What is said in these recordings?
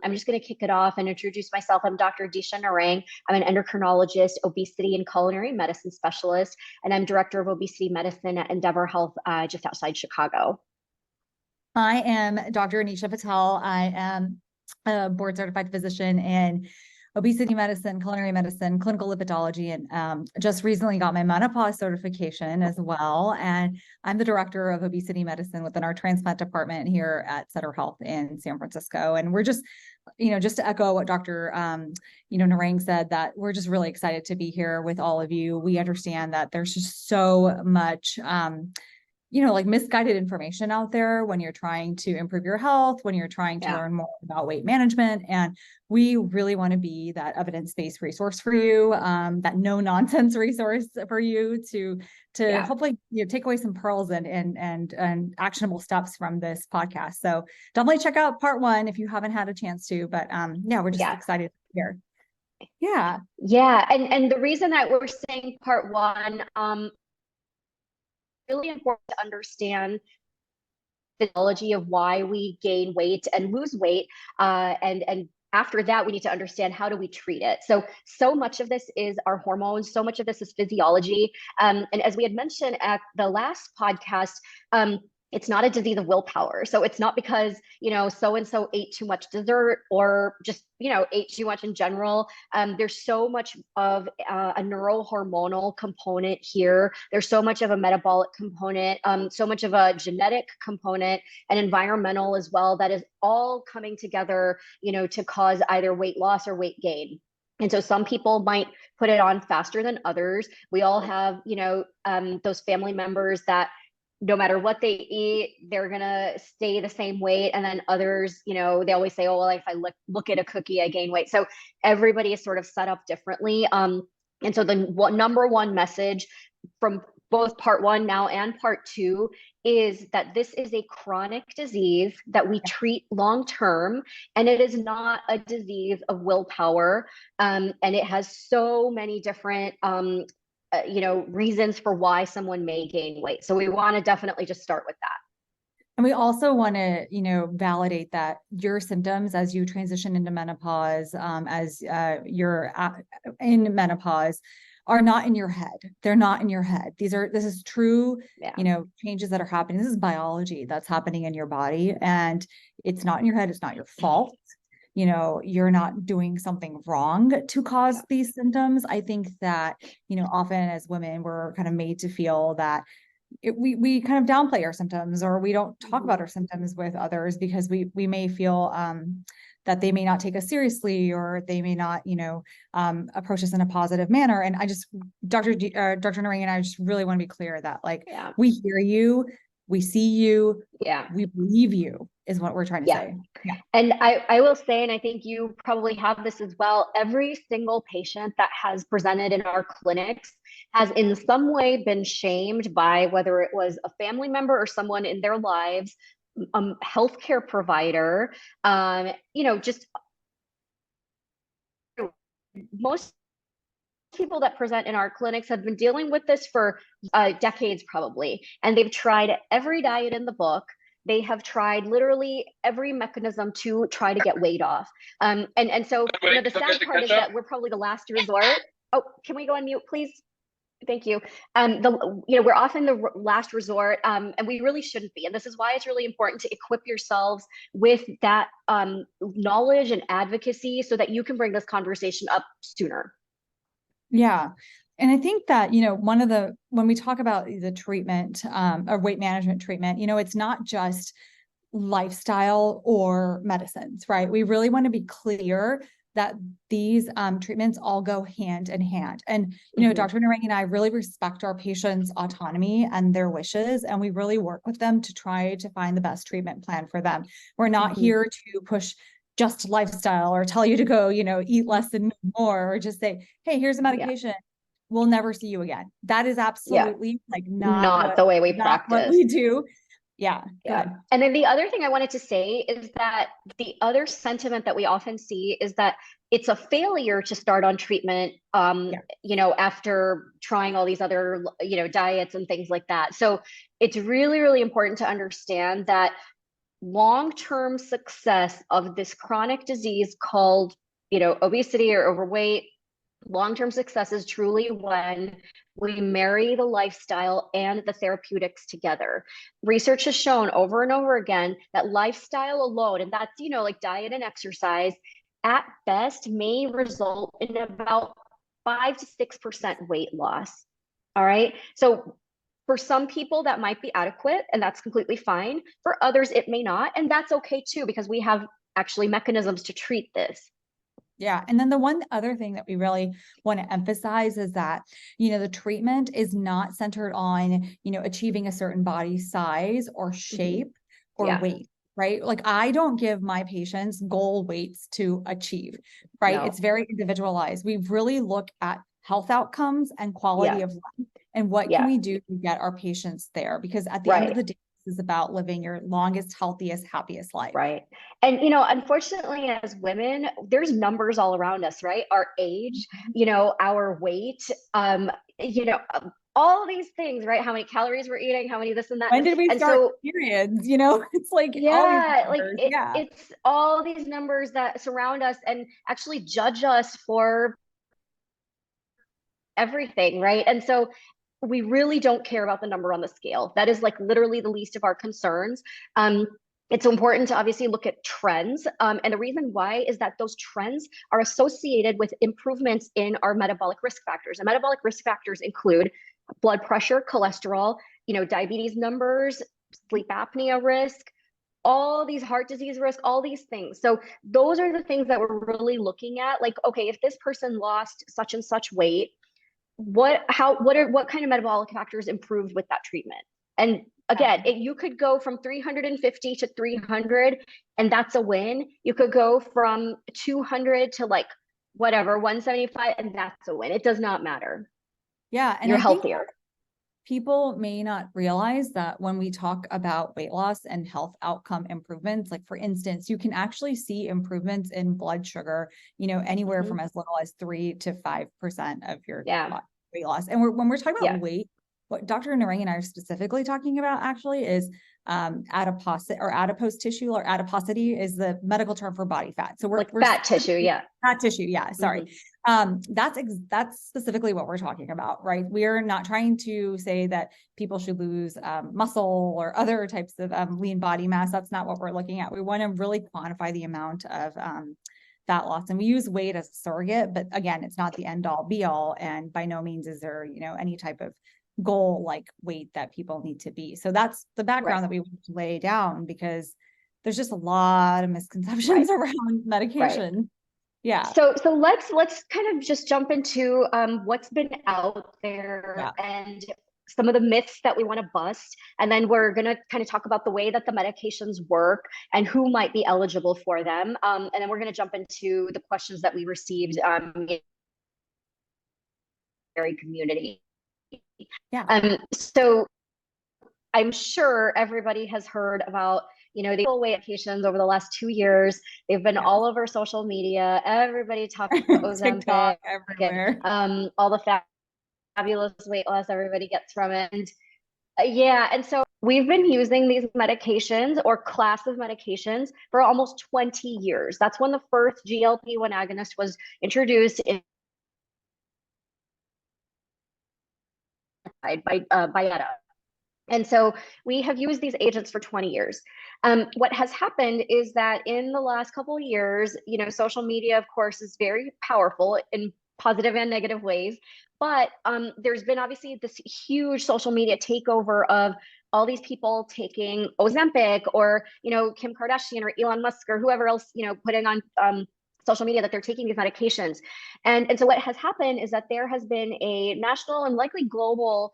I'm just going to kick it off and introduce myself. I'm Dr. Disha Narang. I'm an endocrinologist, obesity and culinary medicine specialist, and I'm director of obesity medicine at Endeavor Health, just outside Chicago. I am Dr. Nisha Patel. I am a board certified physician in obesity medicine, culinary medicine, clinical lipidology, and just recently got my menopause certification as well. And I'm the director of obesity medicine within our transplant department here at Sutter Health in San Francisco. And we're just, just to echo what Dr. Narang said, that we're just really excited to be here with all of you. We understand that there's just so much like misguided information out there when you're trying to improve your health, when you're trying to learn more about weight management. And we really want to be that evidence-based resource for you, that no nonsense resource for you to hopefully take away some pearls and actionable steps from this podcast. So definitely check out part 1 if you haven't had a chance to, but we're just excited to be here. Yeah. And the reason that we're saying part 1, really important to understand the physiology of why we gain weight and lose weight. And after that, we need to understand how do we treat it. So much of this is our hormones. So much of this is physiology. And as we had mentioned at the last podcast, it's not a disease of willpower. So it's not because, so-and-so ate too much dessert or just, ate too much in general. There's so much of a neurohormonal component here. There's so much of a metabolic component, so much of a genetic component and environmental as well, that is all coming together, to cause either weight loss or weight gain. And so some people might put it on faster than others. We all have, those family members that no matter what they eat, they're going to stay the same weight. And then others, they always say, oh, well, if I look at a cookie, I gain weight. So everybody is sort of set up differently. And so the number one message from both part 1 now and part 2 is that this is a chronic disease that we treat long-term, and it is not a disease of willpower. And it has so many different, reasons for why someone may gain weight. So we want to definitely just start with that. And we also want to, validate that your symptoms as you transition into menopause, as you're in menopause, are not in your head. They're not in your head. This is true, changes that are happening. This is biology that's happening in your body, and it's not in your head. It's not your fault. You're not doing something wrong to cause these symptoms. I think that, often as women, we're kind of made to feel that we kind of downplay our symptoms, or we don't talk about our symptoms with others because we may feel that they may not take us seriously, or they may not, approach us in a positive manner. And Dr. Narang and I just really want to be clear that we hear you, we see you, we believe you, is what we're trying to say. And I will say, and I think you probably have this as well, every single patient that has presented in our clinics has in some way been shamed by, whether it was a family member or someone in their lives, healthcare provider, just most people that present in our clinics have been dealing with this for decades probably, and they've tried every diet in the book. They have tried literally every mechanism to try to get weight off. And so the sad part is that we're probably the last resort. Oh, can we go on mute, please? Thank you. We're often the last resort, and we really shouldn't be. And this is why it's really important to equip yourselves with that knowledge and advocacy so that you can bring this conversation up sooner. Yeah. And I think that, when we talk about the treatment, or weight management treatment, it's not just lifestyle or medicines, right? We really want to be clear that these treatments all go hand in hand. And, Dr. Narang and I really respect our patients' autonomy and their wishes, and we really work with them to try to find the best treatment plan for them. We're not here to push just lifestyle or tell you to go, eat less and more, or just say, hey, here's a medication. We'll never see you again. That is absolutely not the way we practice. What we do. Yeah. And then the other thing I wanted to say is that the other sentiment that we often see is that it's a failure to start on treatment, after trying all these other, diets and things like that. So it's really, really important to understand that long-term success of this chronic disease called, obesity or overweight, long-term success is truly when we marry the lifestyle and the therapeutics together. Research has shown over and over again that lifestyle alone, and that's, like diet and exercise, at best may result in about 5 to 6% weight loss. All right. So for some people, that might be adequate, and that's completely fine. For others, it may not, and that's okay too, because we have actually mechanisms to treat this. Yeah. And then the one other thing that we really want to emphasize is that, the treatment is not centered on, achieving a certain body size or shape or weight, right? Like I don't give my patients goal weights to achieve, right? No. It's very individualized. We really look at health outcomes and quality of life and what can we do to get our patients there? Because at the end of the day, is about living your longest, healthiest, happiest life. Right. And, unfortunately, as women, there's numbers all around us, right? Our age, our weight, all these things, right? How many calories we're eating, how many this and that. When did we and start so, periods? It's like, it's all these numbers that surround us and actually judge us for everything, right? And so we really don't care about the number on the scale. That is like literally the least of our concerns. It's important to obviously look at trends. And the reason why is that those trends are associated with improvements in our metabolic risk factors. And metabolic risk factors include blood pressure, cholesterol, diabetes numbers, sleep apnea risk, all these heart disease risk, all these things. So those are the things that we're really looking at. Like, okay, if this person lost such and such weight, what kind of metabolic factors improved with that treatment? And again, you could go from 350 to 300 and that's a win. You could go from 200 to like whatever 175 and that's a win. It does not matter. Yeah. And you're I healthier. Think people may not realize that when we talk about weight loss and health outcome improvements, like for instance, you can actually see improvements in blood sugar, anywhere from as little as 3 to 5% of your weight loss. And when we're talking about weight, what Dr. Narang and I are specifically talking about actually is adipose tissue, or adiposity is the medical term for body fat. So we're fat tissue. Fat tissue. Yeah. Sorry. That's specifically what we're talking about, right? We're not trying to say that people should lose muscle or other types of lean body mass. That's not what we're looking at. We want to really quantify the amount of fat loss, and we use weight as a surrogate, but again, it's not the end all be all. And by no means is there, any type of goal like weight that people need to be. So that's the background that we want to lay down, because there's just a lot of misconceptions around medication. Yeah. So let's kind of just jump into what's been out there and some of the myths that we want to bust. And then we're going to kind of talk about the way that the medications work and who might be eligible for them. And then we're going to jump into the questions that we received in the community. So I'm sure everybody has heard about, the weight medications over the last 2 years. They've been all over social media. Everybody talks about Ozempic, everywhere. And, all the fabulous weight loss everybody gets from it. And and so we've been using these medications or class of medications for almost 20 years. That's when the first GLP-1 agonist was introduced by Byetta. And so we have used these agents for 20 years. What has happened is that in the last couple of years, social media, of course, is very powerful in positive and negative ways. But there's been obviously this huge social media takeover of all these people taking Ozempic, or, Kim Kardashian or Elon Musk or whoever else, putting on social media that they're taking these medications. And so what has happened is that there has been a national and likely global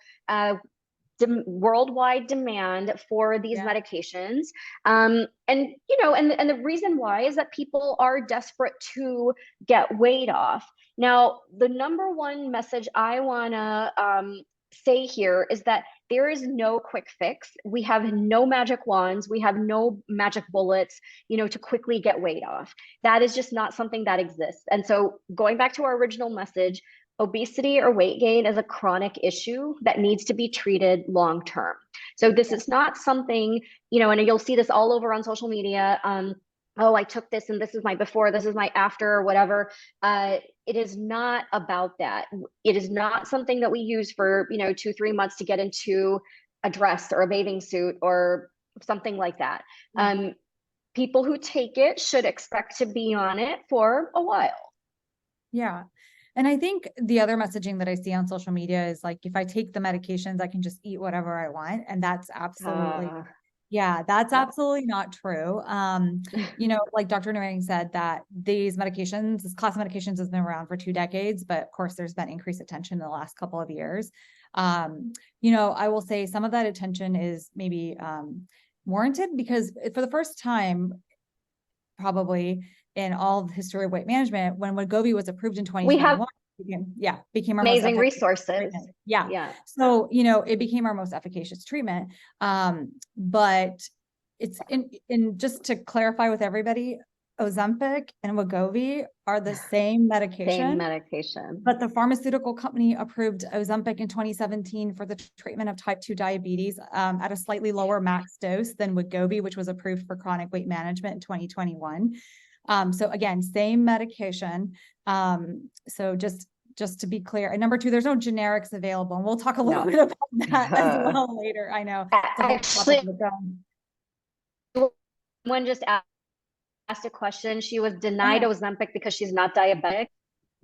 worldwide demand for these medications. And the reason why is that people are desperate to get weight off. Now, the number one message I want to say here is that there is no quick fix. We have no magic wands. We have no magic bullets, to quickly get weight off. That is just not something that exists. And so going back to our original message, obesity or weight gain is a chronic issue that needs to be treated long term. So this is not something, and you'll see this all over on social media. Oh, I took this and this is my before, this is my after, or whatever. It is not about that. It is not something that we use for, 2-3 months to get into a dress or a bathing suit or something like that. People who take it should expect to be on it for a while. Yeah. And I think the other messaging that I see on social media is like, if I take the medications, I can just eat whatever I want. And that's absolutely, that's absolutely not true. Like Dr. Narang said, that these medications, this class of medications has been around for 2 decades, but of course there's been increased attention in the last couple of years. I will say some of that attention is maybe warranted, because for the first time, probably in all of the history of weight management, when Wegovy was approved in 2021, became our amazing most resources. Treatment. So, it became our most efficacious treatment. But it's in just to clarify with everybody, Ozempic and Wegovy are the same medication. But the pharmaceutical company approved Ozempic in 2017 for the treatment of type 2 diabetes at a slightly lower max dose than Wegovy, which was approved for chronic weight management in 2021. So again, same medication. So just to be clear. And number 2, there's no generics available. And we'll talk a little bit about that as well later. I know. Actually, one just asked a question. She was denied Ozempic because she's not diabetic.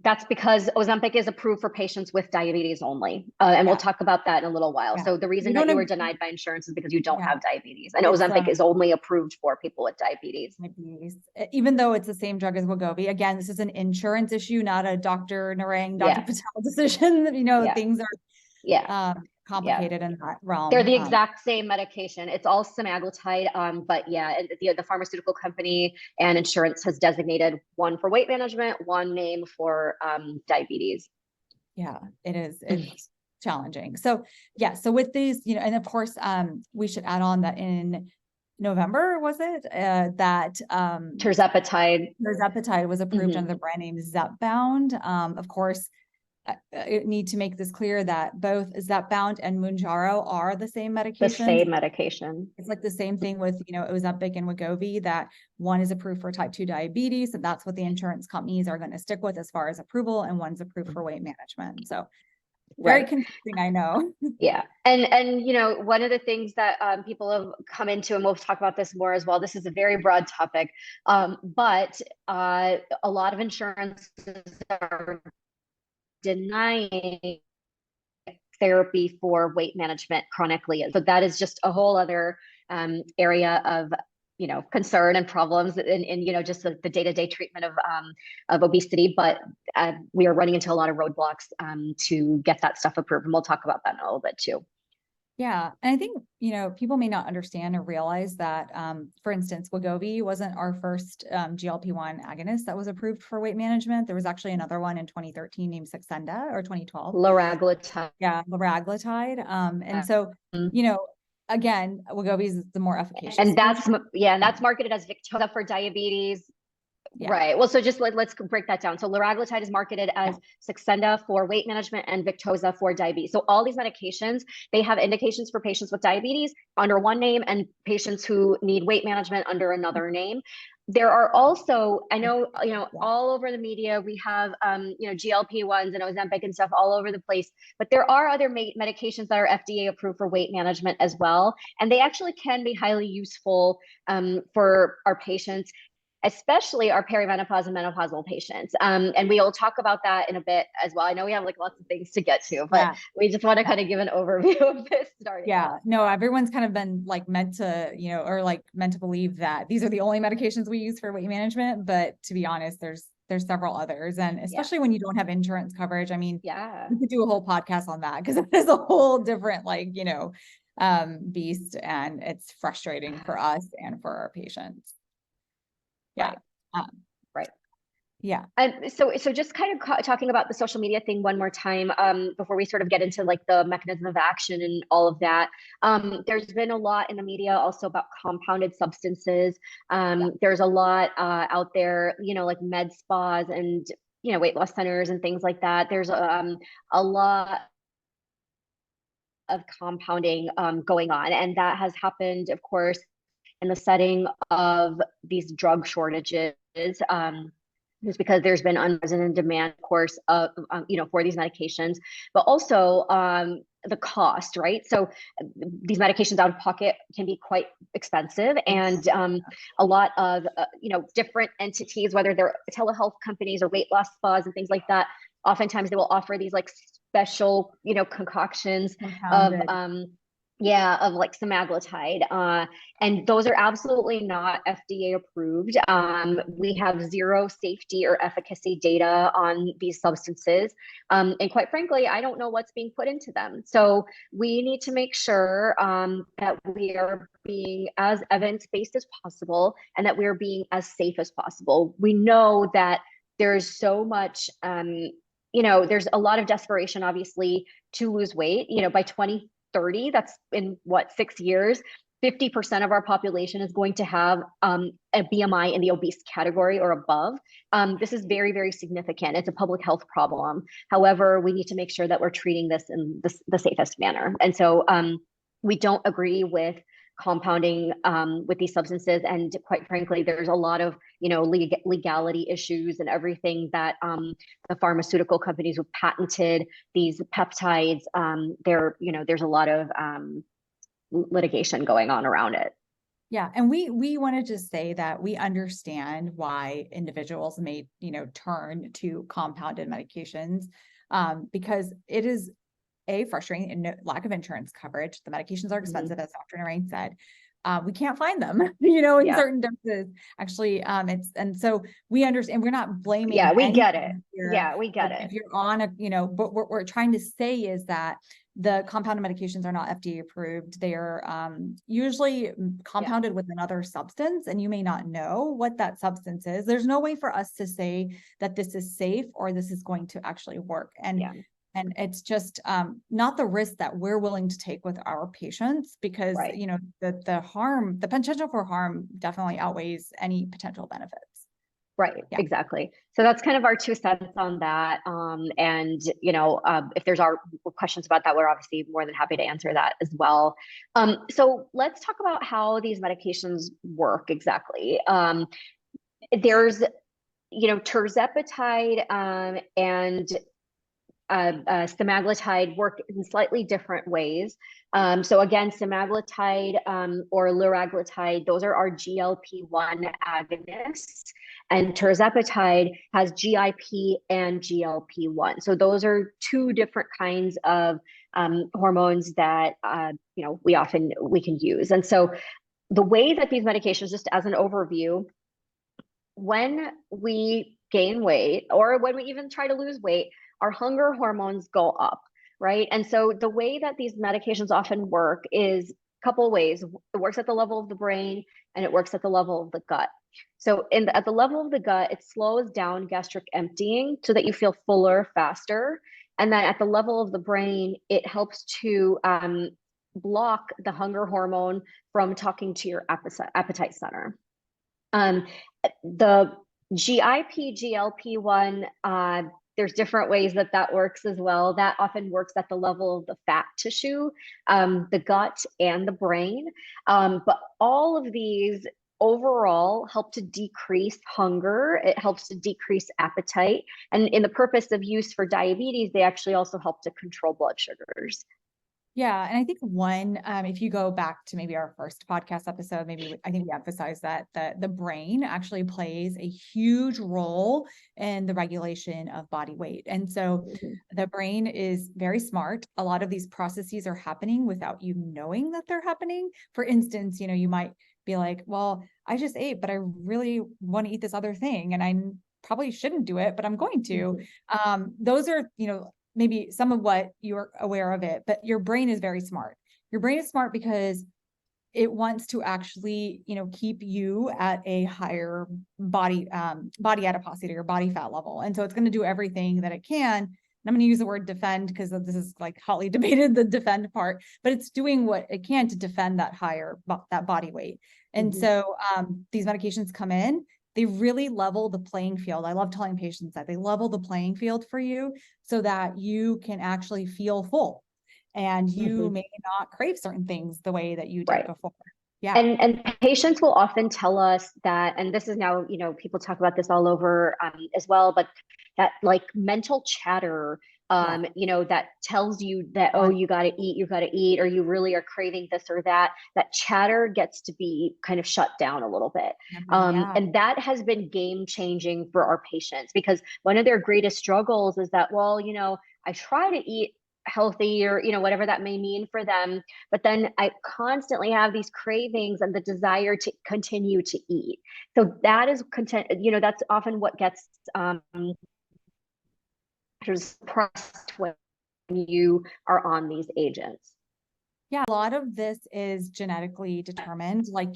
That's because Ozempic is approved for patients with diabetes only. And we'll talk about that in a little while. So the reason that you were denied by insurance is because you don't have diabetes. And Ozempic is only approved for people with diabetes. Even though it's the same drug as Wegovy. Again, this is an insurance issue, not a Dr. Narang, Dr. Patel decision. Things are complicated in that realm. They're the exact same medication. It's all semaglutide, but the pharmaceutical company and insurance has designated one for weight management, one name for diabetes. Yeah, it is. It's challenging. So so with these, and of course, we should add on that in November, was it, that tirzepatide was approved under the brand name Zepbound. Of course, I need to make this clear that both Zepbound and Mounjaro are the same medication. The same medication. It's like the same thing with, Ozempic and Wegovy, that one is approved for type 2 diabetes. And that's what the insurance companies are going to stick with as far as approval. And one's approved for weight management. So very confusing, I know. And one of the things that people have come into, and we'll talk about this more as well, this is a very broad topic, but a lot of insurances are denying therapy for weight management chronically. So that is just a whole other area of concern and problems in just the day-to-day treatment of obesity. But we are running into a lot of roadblocks to get that stuff approved, and we'll talk about that in a little bit too. Yeah. And I think, people may not understand or realize that, for instance, Wegovy wasn't our first GLP-1 agonist that was approved for weight management. There was actually another one in 2013 named Saxenda, or 2012. Liraglutide. Yeah, liraglutide. And so, again, Wegovy is the more efficacious. And that's marketed as Victoza for diabetes. Right. Well, so just let's break that down. So liraglutide is marketed as Saxenda for weight management and Victoza for diabetes. So all these medications, they have indications for patients with diabetes under one name and patients who need weight management under another name. There are also, I know, all over the media, we have, GLP-1s and Ozempic and stuff all over the place, but there are other medications that are FDA approved for weight management as well. And they actually can be highly useful for our patients, especially our perimenopause and menopausal patients. And we'll talk about that in a bit as well. I know we have lots of things to get to, but we just want to kind of give an overview of this starting. No, everyone's kind of been meant to, meant to believe that these are the only medications we use for weight management. But to be honest, there's several others. And especially when you don't have insurance coverage, I mean, we could do a whole podcast on that, because it is a whole different, beast, and it's frustrating for us and for our patients. And so just kind of talking about the social media thing one more time, before we sort of get into the mechanism of action and all of that. There's been a lot in the media also about compounded substances. There's a lot out there, like med spas and weight loss centers and things like that, there's a lot of compounding going on. And that has happened, of course, in the setting of these drug shortages, just because there's been unprecedented demand, of course, for these medications, but also the cost, right? So these medications out of pocket can be quite expensive, and a lot of different entities, whether they're telehealth companies or weight loss spas and things like that, oftentimes they will offer these like special concoctions of like semaglutide, and those are absolutely not FDA approved. We have zero safety or efficacy data on these substances, and quite frankly, I don't know what's being put into them. So we need to make sure that we are being as evidence-based as possible, and that we're being as safe as possible. We know that there's so much there's a lot of desperation, obviously, to lose weight. By 2030, that's in 6 years, 50% of our population is going to have a BMI in the obese category or above. This is very, very significant. It's a public health problem. However, we need to make sure that we're treating this in the safest manner. And so we don't agree with compounding with these substances. And quite frankly, there's a lot of, legality issues and everything that the pharmaceutical companies who patented these peptides, there's a lot of litigation going on around it. Yeah. And we want to just say that we understand why individuals may, turn to compounded medications, because it is frustrating and lack of insurance coverage. The medications are expensive, as Dr. Narang said. We can't find them, in certain doses. Actually, and so we understand. We're not blaming. Yeah, we get it. Here. Yeah, we get it. If you're on but what we're trying to say is that the compounded medications are not FDA approved. They are usually compounded with another substance, and you may not know what that substance is. There's no way for us to say that this is safe or this is going to actually work. And it's just not the risk that we're willing to take with our patients, because, the potential for harm definitely outweighs any potential benefits. Right, exactly. So that's kind of our 2 cents on that. And, if there's questions about that, we're obviously more than happy to answer that as well. So let's talk about how these medications work exactly. There's, tirzepatide and semaglutide work in slightly different ways. So again, semaglutide or liraglutide, those are our GLP-1 agonists, and tirzepatide has GIP and GLP-1. So those are 2 different kinds of hormones that we can use. And so the way that these medications, just as an overview, when we gain weight or when we even try to lose weight, our hunger hormones go up, right? And so the way that these medications often work is a couple of ways. It works at the level of the brain, and it works at the level of the gut. So at the level of the gut, it slows down gastric emptying so that you feel fuller faster. And then at the level of the brain, it helps to block the hunger hormone from talking to your appetite center. The GIP, GLP-1, there's different ways that works as well. That often works at the level of the fat tissue, the gut, and the brain. But all of these overall help to decrease hunger. It helps to decrease appetite. And in the purpose of use for diabetes, they actually also help to control blood sugars. Yeah. And I think if you go back to maybe our first podcast episode, I think we emphasized that the brain actually plays a huge role in the regulation of body weight. And so the brain is very smart. A lot of these processes are happening without you knowing that they're happening. For instance, you might be like, well, I just ate, but I really want to eat this other thing, and I probably shouldn't do it, but I'm going to. Those are, maybe some of what you're aware of it, but your brain is very smart. Your brain is smart because it wants to actually, keep you at a higher body adiposity or body fat level. And so it's going to do everything that it can. And I'm going to use the word defend because this is like hotly debated, the defend part, but it's doing what it can to defend that that body weight. And so these medications come in, they really level the playing field. I love telling patients that they level the playing field for you so that you can actually feel full and you may not crave certain things the way that you did Right. before. Yeah. And patients will often tell us that, and this is now, people talk about this all over as well, but that like mental chatter, that tells you that, oh, you got to eat, or you really are craving this or that, that chatter gets to be kind of shut down a little bit. And that has been game changing for our patients, because one of their greatest struggles is that, well, I try to eat healthy, or whatever that may mean for them, but then I constantly have these cravings and the desire to continue to eat. So that is that's often what gets suppressed when you are on these agents. Yeah, a lot of this is genetically determined. Like,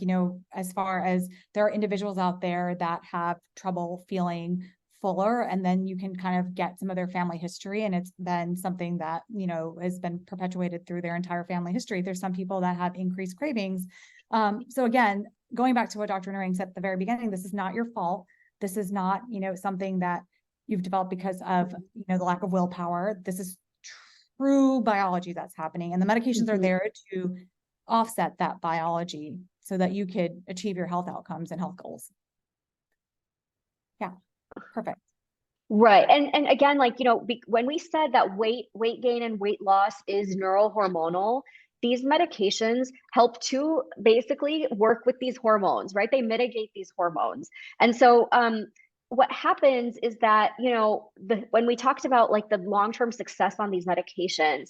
as far as there are individuals out there that have trouble feeling fuller, and then you can kind of get some of their family history, and it's been something that, has been perpetuated through their entire family history. There's some people that have increased cravings. So again, going back to what Dr. Narang said at the very beginning, this is not your fault. This is not, something that you've developed because of, the lack of willpower. This is true biology that's happening, and the medications are there to offset that biology so that you could achieve your health outcomes and health goals. Yeah, perfect. Right. And again, like, when we said that weight gain and weight loss is neurohormonal, these medications help to basically work with these hormones, right? They mitigate these hormones. And so what happens is that, when we talked about like the long-term success on these medications,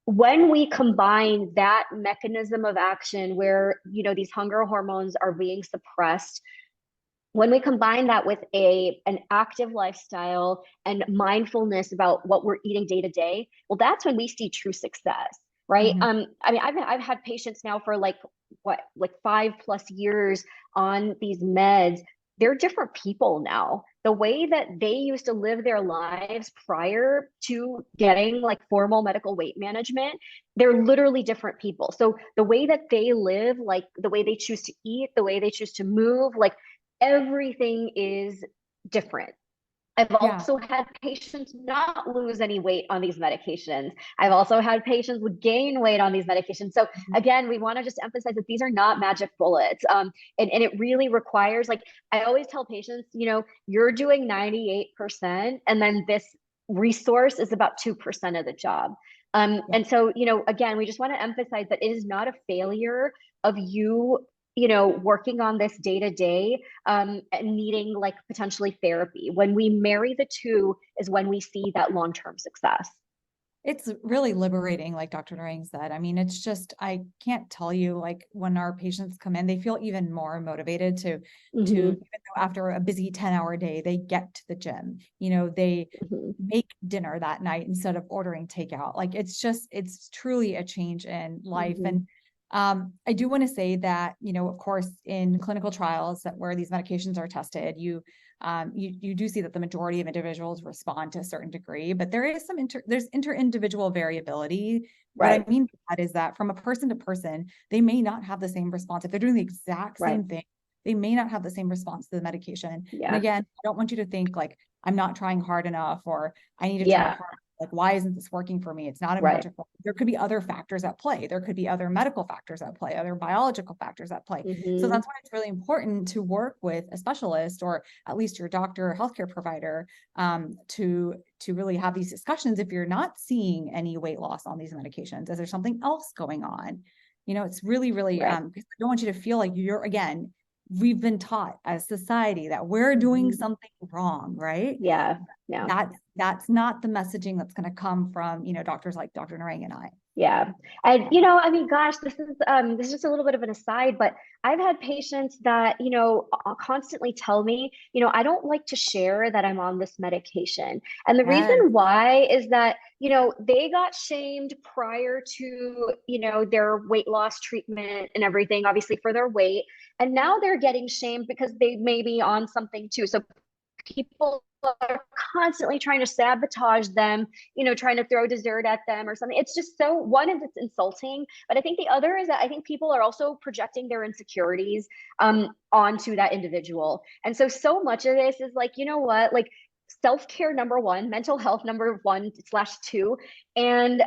when we combine that mechanism of action where, these hunger hormones are being suppressed, when we combine that with an active lifestyle and mindfulness about what we're eating day to day, well, that's when we see true success, right? I mean, I've had patients now for like 5+ years on these meds. They're different people now. The way that they used to live their lives prior to getting like formal medical weight management, they're literally different people. So the way that they live, like the way they choose to eat, the way they choose to move, like everything is different. I've also had patients not lose any weight on these medications. I've also had patients would gain weight on these medications. So again, we want to just emphasize that these are not magic bullets. And it really requires, like, I always tell patients, you're doing 98%, and then this resource is about 2% of the job. And so, again, we just want to emphasize that it is not a failure of you working on this day to day and needing like potentially therapy. When we marry the two is when we see that long-term success. It's really liberating, like Dr. Narang said. I mean, it's just, I can't tell you, like when our patients come in, they feel even more motivated to even though after a busy 10-hour day, they get to the gym, they make dinner that night instead of ordering takeout. Like, it's truly a change in life. And I do want to say that, of course, in clinical trials where these medications are tested, you do see that the majority of individuals respond to a certain degree, but there is there's inter-individual variability. Right. What I mean by that is that from a person to person, they may not have the same response. If they're doing the exact same thing, they may not have the same response to the medication. And again, I don't want you to think like, I'm not trying hard enough, or I need to try hard. Like, why isn't this working for me? It's not a magic. There could be other factors at play. There could be other medical factors at play, other biological factors at play. So that's why it's really important to work with a specialist, or at least your doctor or healthcare provider, to really have these discussions. If you're not seeing any weight loss on these medications, is there something else going on? It's really, really, because I don't want you to feel like we've been taught as society that we're doing something wrong, right? That's not the messaging that's going to come from, doctors like Dr. Narang and I. Yeah. And, I mean, gosh, this is just a little bit of an aside, but I've had patients that, constantly tell me, I don't like to share that I'm on this medication. And the reason why is that, they got shamed prior to, their weight loss treatment and everything, obviously for their weight. And now they're getting shamed because they may be on something too. So people are constantly trying to sabotage them, trying to throw dessert at them or something. It's just so, one is it's insulting, but I think the other is that I think people are also projecting their insecurities onto that individual. And so much of this is like, you know what, like self-care number one, mental health number 1/2, and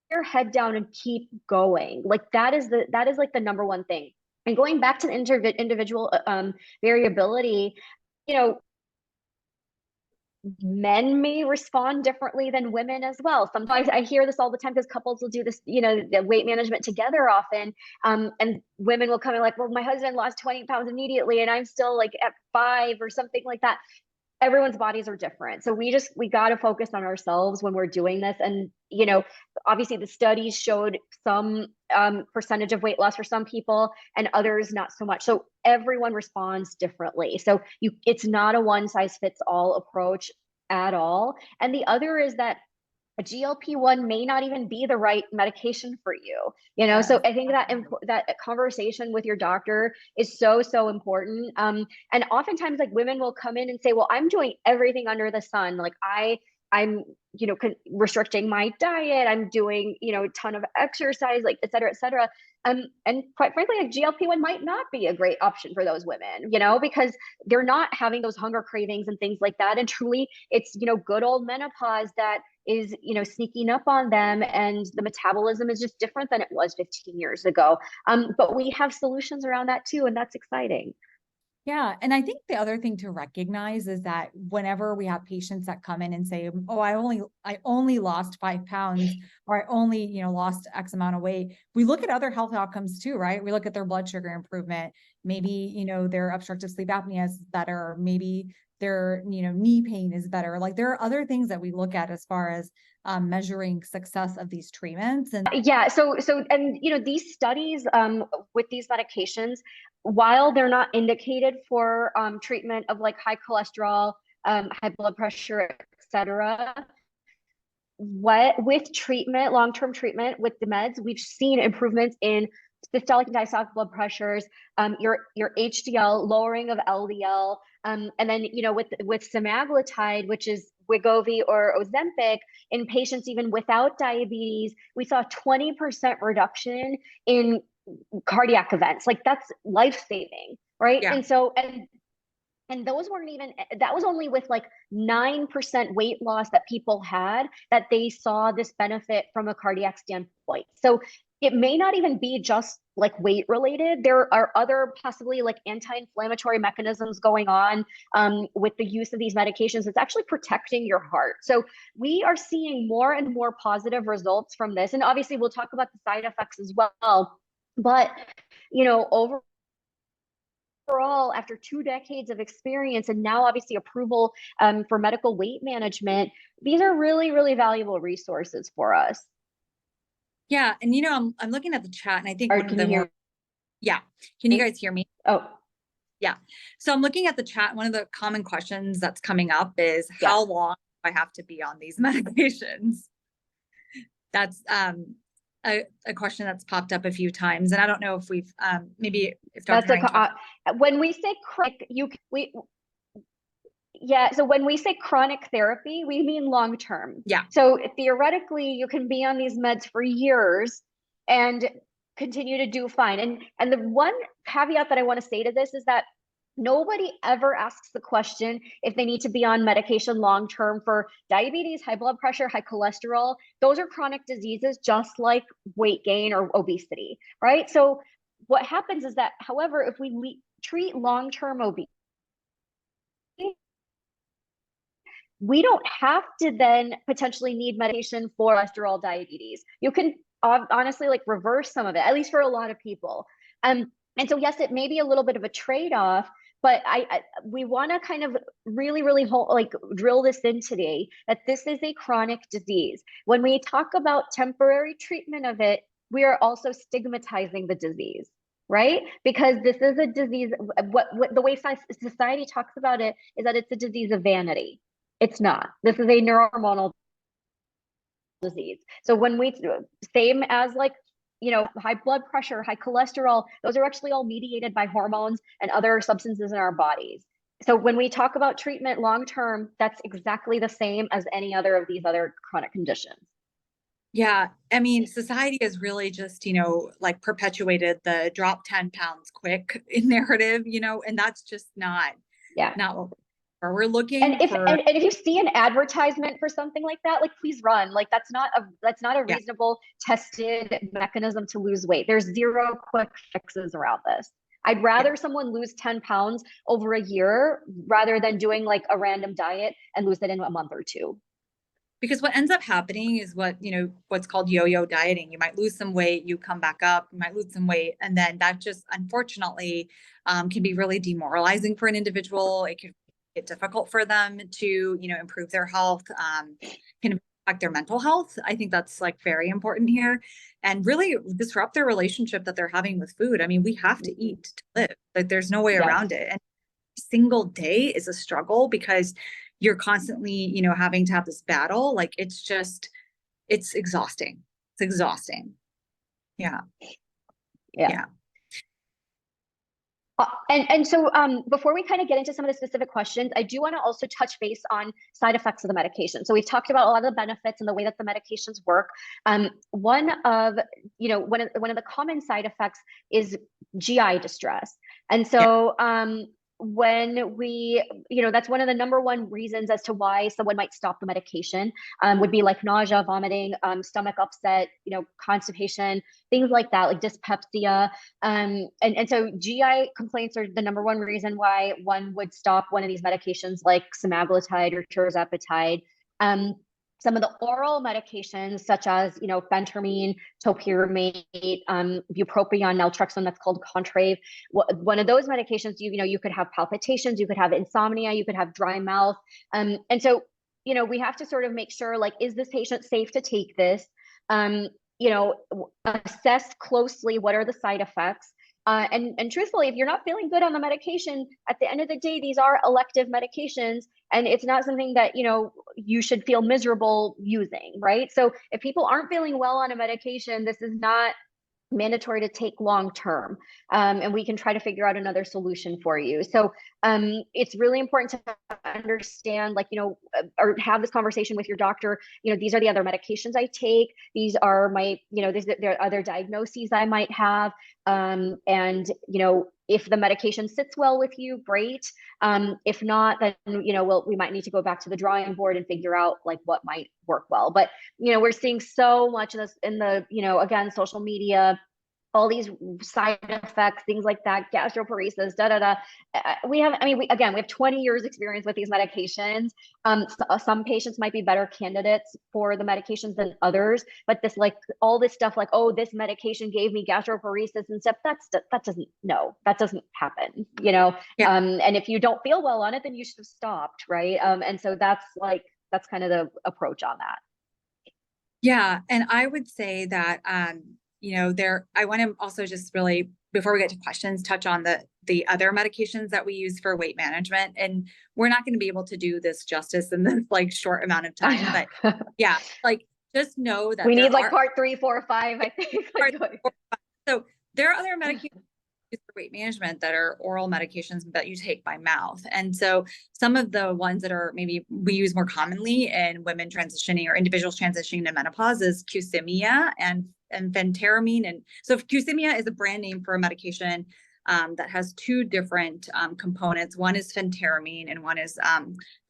your head down and keep going. Like that is like the number one thing. And going back to the individual variability, men may respond differently than women as well. Sometimes I hear this all the time because couples will do this, the weight management together often. And women will come in like, well, my husband lost 20 pounds immediately and I'm still like at 5 or something like that. Everyone's bodies are different. So we got to focus on ourselves when we're doing this. And, obviously the studies showed some percentage of weight loss for some people and others not so much. So everyone responds differently. So it's not a one size fits all approach at all. And the other is that a GLP-1 may not even be the right medication for you, Yeah. So I think that conversation with your doctor is so important. And oftentimes like women will come in and say, well, I'm doing everything under the sun. Like I'm, restricting my diet. I'm doing, a ton of exercise, like et cetera, et cetera. And quite frankly, like GLP-1 might not be a great option for those women, because they're not having those hunger cravings and things like that. And truly it's, good old menopause that is, sneaking up on them, and the metabolism is just different than it was 15 years ago. But we have solutions around that too, and that's exciting. Yeah. And I think the other thing to recognize is that whenever we have patients that come in and say, oh, I only lost 5 pounds, or I only, lost X amount of weight, we look at other health outcomes too, right? We look at their blood sugar improvement. Maybe, their obstructive sleep apnea is better. Maybe their, knee pain is better. Like there are other things that we look at as far as measuring success of these treatments. And yeah, and these studies with these medications, while they're not indicated for treatment of like high cholesterol, high blood pressure, etc., with treatment, long-term treatment with the meds, we've seen improvements in systolic and diastolic blood pressures, your HDL, lowering of LDL, and then with semaglutide, which is Wegovy or Ozempic, in patients even without diabetes, we saw 20% reduction in cardiac events. Like that's life-saving, right? Yeah. And those weren't even, that was only with like 9% weight loss that people had, that they saw this benefit from a cardiac standpoint. So it may not even be just like weight related. There are other possibly like anti-inflammatory mechanisms going on with the use of these medications. It's actually protecting your heart. So we are seeing more and more positive results from this. And obviously we'll talk about the side effects as well. But, overall, after 2 decades of experience and now obviously approval for medical weight management, these are really, really valuable resources for us. Yeah. And, I'm looking at the chat and I think Can you guys hear me? Oh, yeah. So I'm looking at the chat. One of the common questions that's coming up is how long do I have to be on these medications? That's a question that's popped up a few times, and I don't know if we've maybe if Dr. When we say chronic, so when we say chronic therapy, we mean long term. Yeah. So theoretically, you can be on these meds for years and continue to do fine. And the one caveat that I want to say to this is that nobody ever asks the question if they need to be on medication long term for diabetes, high blood pressure, high cholesterol. Those are chronic diseases, just like weight gain or obesity, right? So what happens is that, however, if we treat long-term obesity, we don't have to then potentially need medication for cholesterol, diabetes. You can honestly like reverse some of it, at least for a lot of people. And so yes, it may be a little bit of a trade-off, but we want to kind of really, really drill this in today, that this is a chronic disease. When we talk about temporary treatment of it, we are also stigmatizing the disease, right? Because this is a disease, what the way society talks about it is that it's a disease of vanity. It's not. This is a neurohormonal disease. So when same as like, high blood pressure, high cholesterol, those are actually all mediated by hormones and other substances in our bodies. So when we talk about treatment long-term, that's exactly the same as any other of these other chronic conditions. Yeah. I mean, society has really just, like perpetuated the drop 10 pounds quick narrative, and that's just Yeah. not what we're And looking if for. and if you see an advertisement for something like that, like please run. Like that's not a Yeah. reasonable tested mechanism to lose weight. There's zero quick fixes around this. I'd rather someone lose 10 pounds over a year rather than doing like a random diet and lose it in a month or two. Because what ends up happening is what's called yo-yo dieting. You might lose some weight, you come back up, you might lose some weight, and then that just unfortunately can be really demoralizing for an individual. It can get difficult for them to improve their health, can affect their mental health. I think that's like very important here, and really disrupt their relationship that they're having with food. I mean, we have to eat to live. Like there's no way around it. And single day is a struggle because you're constantly, having to have this battle. Like it's exhausting. It's exhausting. Yeah. Yeah. And so before we kind of get into some of the specific questions, I do want to also touch base on side effects of the medication. So we've talked about a lot of the benefits and the way that the medications work. One of the common side effects is GI distress. And so when we, that's one of the number one reasons as to why someone might stop the medication, would be like nausea, vomiting, stomach upset, constipation, things like that, like dyspepsia. And so GI complaints are the number one reason why one would stop one of these medications like semaglutide or tirzepatide. Some of the oral medications, such as phentermine, topiramate, bupropion, naltrexone, that's called Contrave. One of those medications, you could have palpitations, you could have insomnia, you could have dry mouth, and so we have to sort of make sure, like, is this patient safe to take this? Assess closely what are the side effects. And truthfully, if you're not feeling good on the medication, at the end of the day, these are elective medications, and it's not something that you should feel miserable using, right? So if people aren't feeling well on a medication, this is not mandatory to take long term, and we can try to figure out another solution for you. So it's really important to understand, like, or have this conversation with your doctor. These are the other medications I take, these are my, there are other diagnoses I might have, and if the medication sits well with you, great. If not, then we might need to go back to the drawing board and figure out like what might work well. But we're seeing so much of this in the again, social media, all these side effects, things like that, gastroparesis, we have 20 years experience with these medications. Some patients might be better candidates for the medications than others, but all this stuff like, oh, this medication gave me gastroparesis and stuff, that doesn't happen, and if you don't feel well on it, then you should have stopped, right? And so that's kind of the approach on that. Yeah. And I would say that, I want to also just really, before we get to questions, touch on the other medications that we use for weight management. And we're not going to be able to do this justice in this like short amount of time, but yeah, like just know that we need like part 3, 4, 5, I think. So there are other medications for weight management that are oral medications that you take by mouth. And so some of the ones that are maybe we use more commonly in women transitioning or individuals transitioning to menopause is Qsymia and phentermine. And so Qsymia is a brand name for a medication that has two different components. One is phentermine and one is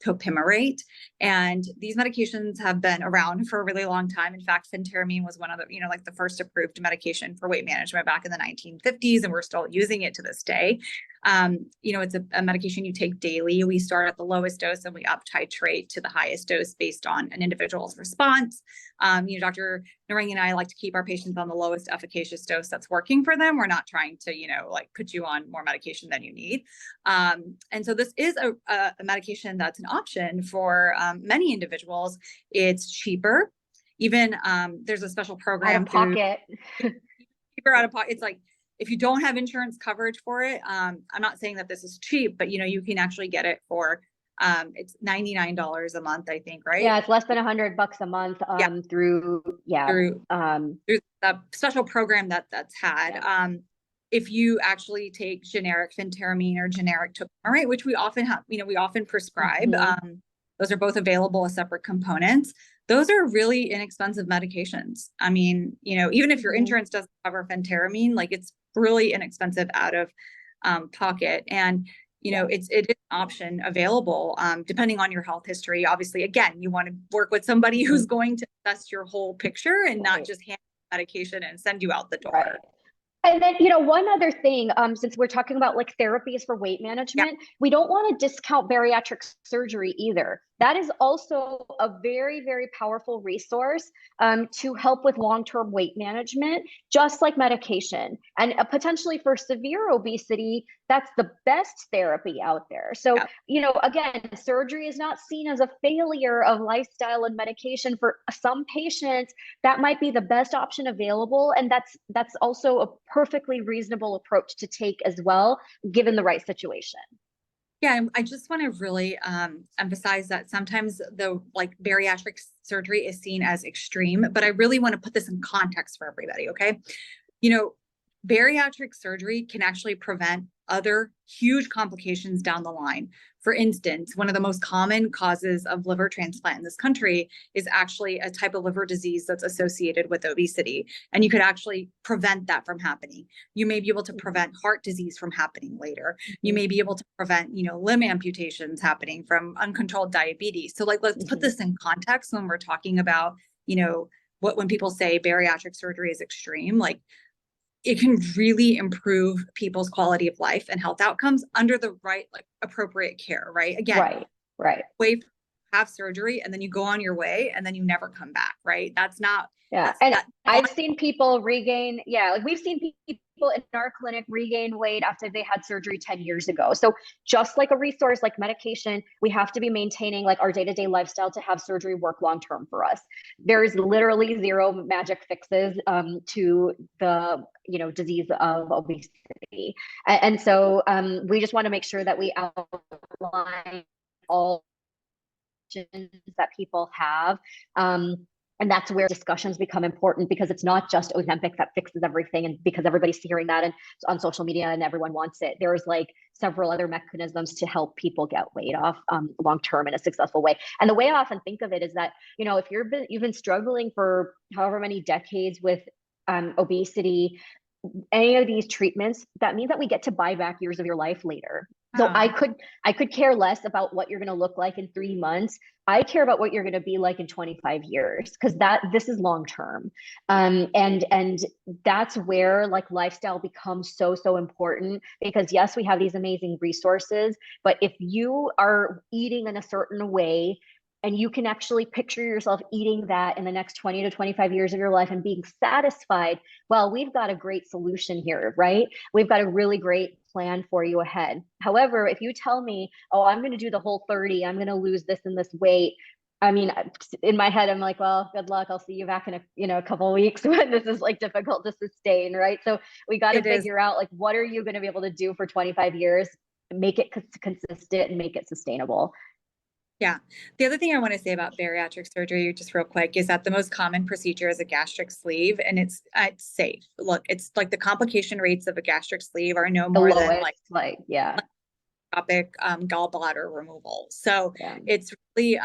topiramate. And these medications have been around for a really long time. In fact, phentermine was one of the, like the first approved medication for weight management back in the 1950s, and we're still using it to this day. It's a medication you take daily. We start at the lowest dose and we up titrate to the highest dose based on an individual's response. Dr. Narang and I like to keep our patients on the lowest efficacious dose that's working for them. We're not trying to, put you on more medication than you need. And so this is a medication that's an option for many individuals. It's cheaper. Even there's a special program. Out of pocket. Cheaper out of pocket. It's like, if you don't have insurance coverage for it, I'm not saying that this is cheap, but you can actually get it for it's $99 a month, I think, right? Yeah, it's less than $100 a month through the special program that's had. if you actually take generic phentermine or generic topiramate, which we often have, we often prescribe, those are both available as separate components. Those are really inexpensive medications. I mean, even if your insurance doesn't cover phentermine, like it's really inexpensive out of pocket. And, it is an option available depending on your health history. Obviously, again, you want to work with somebody who's going to assess your whole picture and not just hand medication and send you out the door. Right. And then, one other thing, since we're talking about like therapies for weight management, we don't want to discount bariatric surgery either. That is also a very, very powerful resource to help with long-term weight management, just like medication. And potentially for severe obesity, that's the best therapy out there. So, again, surgery is not seen as a failure of lifestyle and medication. For some patients, that might be the best option available. And that's also a perfectly reasonable approach to take as well, given the right situation. Yeah, I just want to really emphasize that sometimes the bariatric surgery is seen as extreme, but I really want to put this in context for everybody, okay? Bariatric surgery can actually prevent other huge complications down the line. For instance, one of the most common causes of liver transplant in this country is actually a type of liver disease that's associated with obesity. And you could actually prevent that from happening. You may be able to prevent heart disease from happening later. You may be able to prevent, limb amputations happening from uncontrolled diabetes. So let's put this in context when we're talking about, when people say bariatric surgery is extreme, it can really improve people's quality of life and health outcomes under the right, appropriate care, right? Again, right. Wait, have surgery and then you go on your way and then you never come back, right? That's not. I've seen people regain. We've seen people in our clinic regain weight after they had surgery 10 years ago. So just like a resource like medication, we have to be maintaining our day-to-day lifestyle to have surgery work long-term for us. There is literally zero magic fixes to the disease of obesity. And so we just want to make sure that we outline all that people have. And that's where discussions become important, because it's not just Ozempic that fixes everything, and because everybody's hearing that and on social media and everyone wants it. There's several other mechanisms to help people get weight off long-term in a successful way. And the way I often think of it is that, if you've been struggling for however many decades with obesity, any of these treatments, that means that we get to buy back years of your life later. So I could care less about what you're going to look like in 3 months. I care about what you're going to be like in 25 years, because this is long term. And that's where lifestyle becomes so important, because yes, we have these amazing resources, but if you are eating in a certain way, and you can actually picture yourself eating that in the next 20 to 25 years of your life and being satisfied, well, we've got a great solution here, right? We've got a really great plan for you ahead. However, if you tell me, oh, I'm going to do the whole 30, I'm going to lose this and this weight, I mean, in my head, I'm like, well, good luck. I'll see you back in a couple of weeks when this is difficult to sustain, right? So we got to figure out what are you going to be able to do for 25 years, make it consistent and make it sustainable. Yeah. The other thing I want to say about bariatric surgery, just real quick, is that the most common procedure is a gastric sleeve, and it's safe. Look, it's the complication rates of a gastric sleeve are no more than gallbladder removal. So it's really,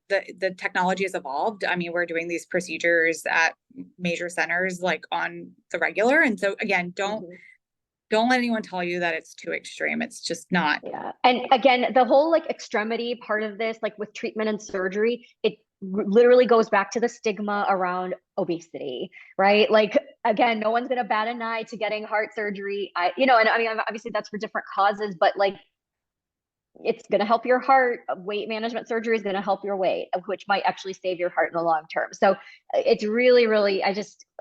the technology has evolved. I mean, we're doing these procedures at major centers on the regular. And so again, don't let anyone tell you that it's too extreme. It's just not. Yeah. And again, the whole extremity part of this, with treatment and surgery, it literally goes back to the stigma around obesity, right? Again, no one's going to bat an eye to getting heart surgery. And I mean, obviously that's for different causes, but it's going to help your heart. Weight management surgery is going to help your weight, which might actually save your heart in the long term. So it's really, really,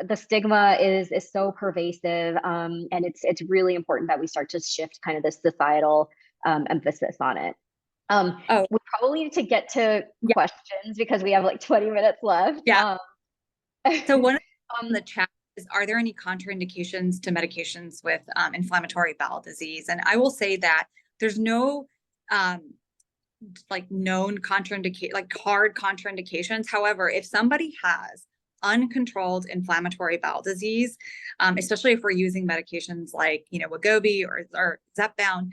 the stigma is so pervasive. And it's really important that we start to shift kind of this societal emphasis on it. We probably need to get to questions, because we have 20 minutes left. Yeah. So one of the chat is, are there any contraindications to medications with inflammatory bowel disease? And I will say that there's no known hard contraindications. However, if somebody has uncontrolled inflammatory bowel disease, especially if we're using medications like, Wegovy or Zepbound,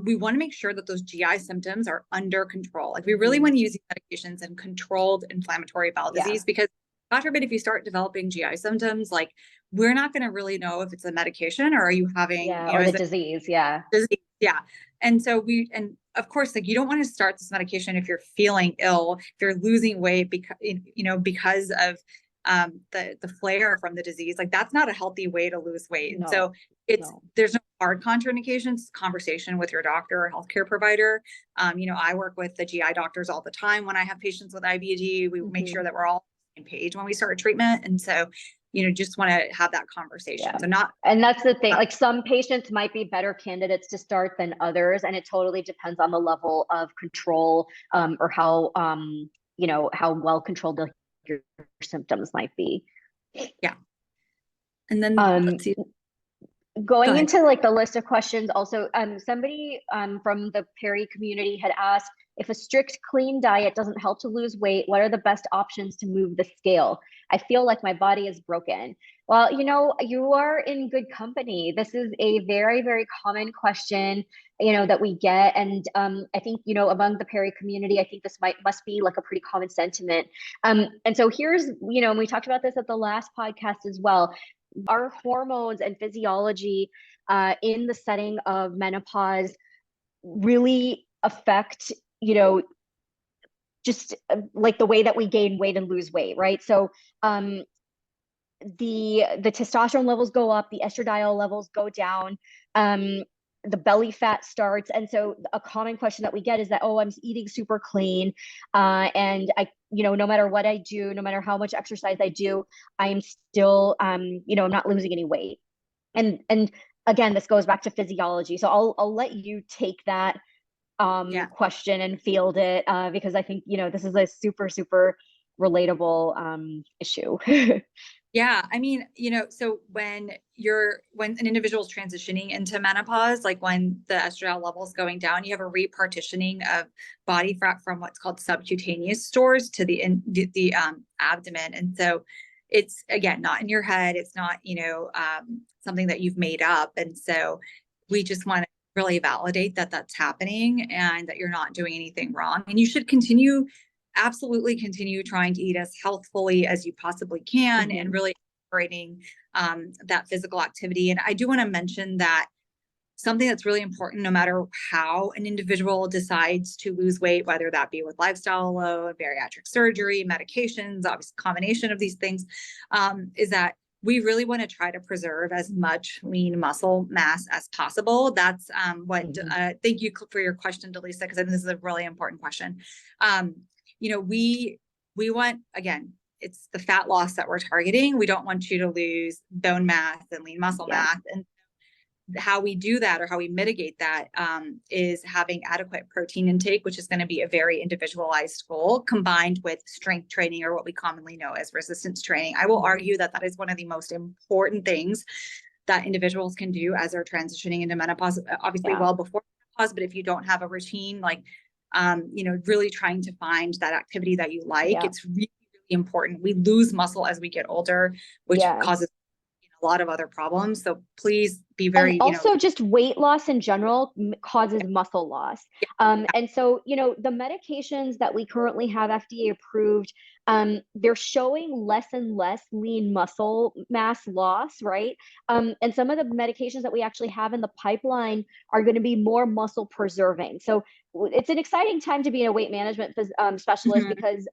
we want to make sure that those GI symptoms are under control. Like we really want to use these medications in controlled inflammatory bowel disease, because God forbid, if you start developing GI symptoms, like we're not going to really know if it's a medication or are you having, or the disease. Disease. Yeah. And so and of course, like you don't want to start this medication if you're feeling ill, if you're losing weight because of the flare from the disease. Like that's not a healthy way to lose weight. And so there's no hard contraindications. Conversation with your doctor or healthcare provider. I work with the GI doctors all the time when I have patients with IBD. We make sure that we're all on the same page when we start treatment. And so just want to have that conversation. And that's the thing, like some patients might be better candidates to start than others. And it totally depends on the level of control, or how, how well controlled your symptoms might be. Yeah. And then let's see. Going into like the list of questions also, somebody from the Peri community had asked, if a strict clean diet doesn't help to lose weight, what are the best options to move the scale? I feel like my body is broken. Well, you are in good company. This is a very, very common question, that we get. And I think, among the Peri community, I think this must be like a pretty common sentiment. And so here's, and we talked about this at the last podcast as well. Our hormones and physiology in the setting of menopause really affect, just like the way that we gain weight and lose weight, right? So the testosterone levels go up, the estradiol levels go down, the belly fat starts. And so a common question that we get is that, oh, I'm eating super clean. And I, no matter what I do, no matter how much exercise I do, I'm still, I'm not losing any weight. And again, this goes back to physiology. So I'll let you take that question and field it, because I think, this is a super, super relatable issue. Yeah. I mean, so when an individual is transitioning into menopause, like when the estradiol level is going down, you have a repartitioning of body fat from what's called subcutaneous stores to the abdomen. And so it's, again, not in your head. It's not, something that you've made up. And so we just want to really validate that that's happening and that you're not doing anything wrong. And you should absolutely continue trying to eat as healthfully as you possibly can, and really incorporating that physical activity. And I do want to mention that something that's really important, no matter how an individual decides to lose weight, whether that be with lifestyle alone, bariatric surgery, medications, obviously combination of these things, is that we really want to try to preserve as much lean muscle mass as possible. That's thank you for your question, Delisa, because I think this is a really important question. We want, again, it's the fat loss that we're targeting. We don't want you to lose bone mass and lean muscle mass. And how we do that, or how we mitigate that, is having adequate protein intake, which is going to be a very individualized goal, combined with strength training, or what we commonly know as resistance training. I will argue that that is one of the most important things that individuals can do as they're transitioning into menopause, obviously well before menopause. But if you don't have a routine, like, really trying to find that activity that you like, it's really, really important. We lose muscle as we get older, which causes a lot of other problems. So please be very, and also just weight loss in general causes muscle loss. And so, the medications that we currently have FDA approved, they're showing less and less lean muscle mass loss, right? And some of the medications that we actually have in the pipeline are going to be more muscle preserving. So it's an exciting time to be a weight management specialist, because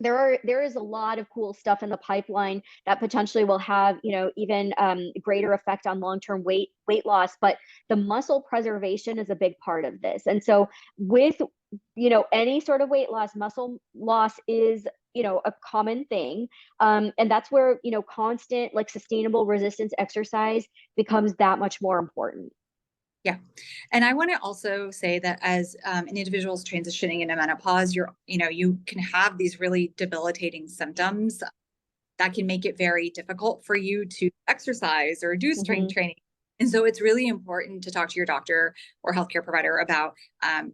there is a lot of cool stuff in the pipeline that potentially will have, even greater effect on long-term weight loss. But the muscle preservation is a big part of this. And so with, any sort of weight loss, muscle loss is, a common thing. And that's where, constant, like, sustainable resistance exercise becomes that much more important. Yeah. And I want to also say that as an individual is transitioning into menopause, you can have these really debilitating symptoms that can make it very difficult for you to exercise or do strength training. And so it's really important to talk to your doctor or healthcare provider about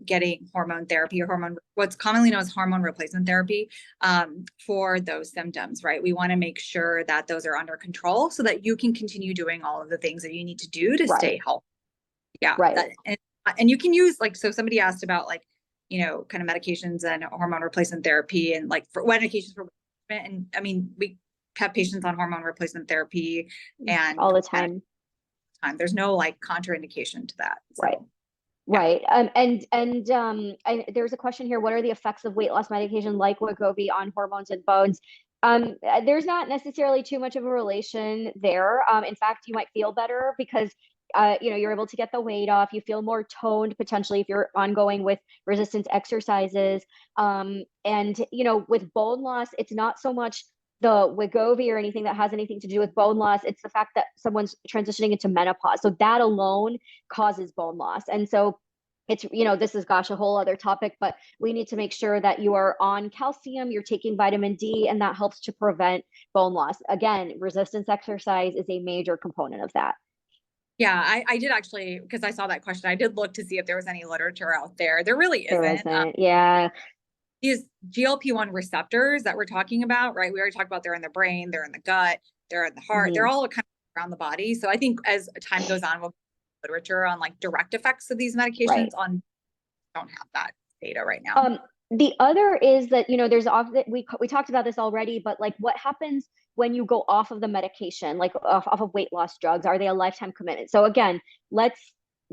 getting hormone therapy or what's commonly known as hormone replacement therapy for those symptoms, right? We want to make sure that those are under control so that you can continue doing all of the things that you need to do to stay healthy. Yeah. Right. And you can use so somebody asked about kind of medications and hormone replacement therapy and for medications for, and I mean, we have patients on hormone replacement therapy and all the time. There's no contraindication to that. So, right. yeah. Right. There's a question here. What are the effects of weight loss medication like Wegovy on hormones and bones? There's not necessarily too much of a relation there. In fact, you might feel better because you're able to get the weight off. You feel more toned potentially if you're ongoing with resistance exercises. With bone loss, it's not so much the Wegovy or anything that has anything to do with bone loss. It's the fact that someone's transitioning into menopause. So that alone causes bone loss. And so it's, this is, a whole other topic, but we need to make sure that you are on calcium, you're taking vitamin D, and that helps to prevent bone loss. Again, resistance exercise is a major component of that. Yeah, I did actually, because I saw that question, I did look to see if there was any literature out there. There really isn't. Yeah. These GLP-1 receptors that we're talking about, right? We already talked about they're in the brain, they're in the gut, they're in the heart, they're all kind of around the body. So I think as time goes on, we'll get literature on direct effects of these medications don't have that data right now. The other is that, there's often, we talked about this already, but what happens when you go off of the medication, off of weight loss drugs? Are they a lifetime commitment? So again, let's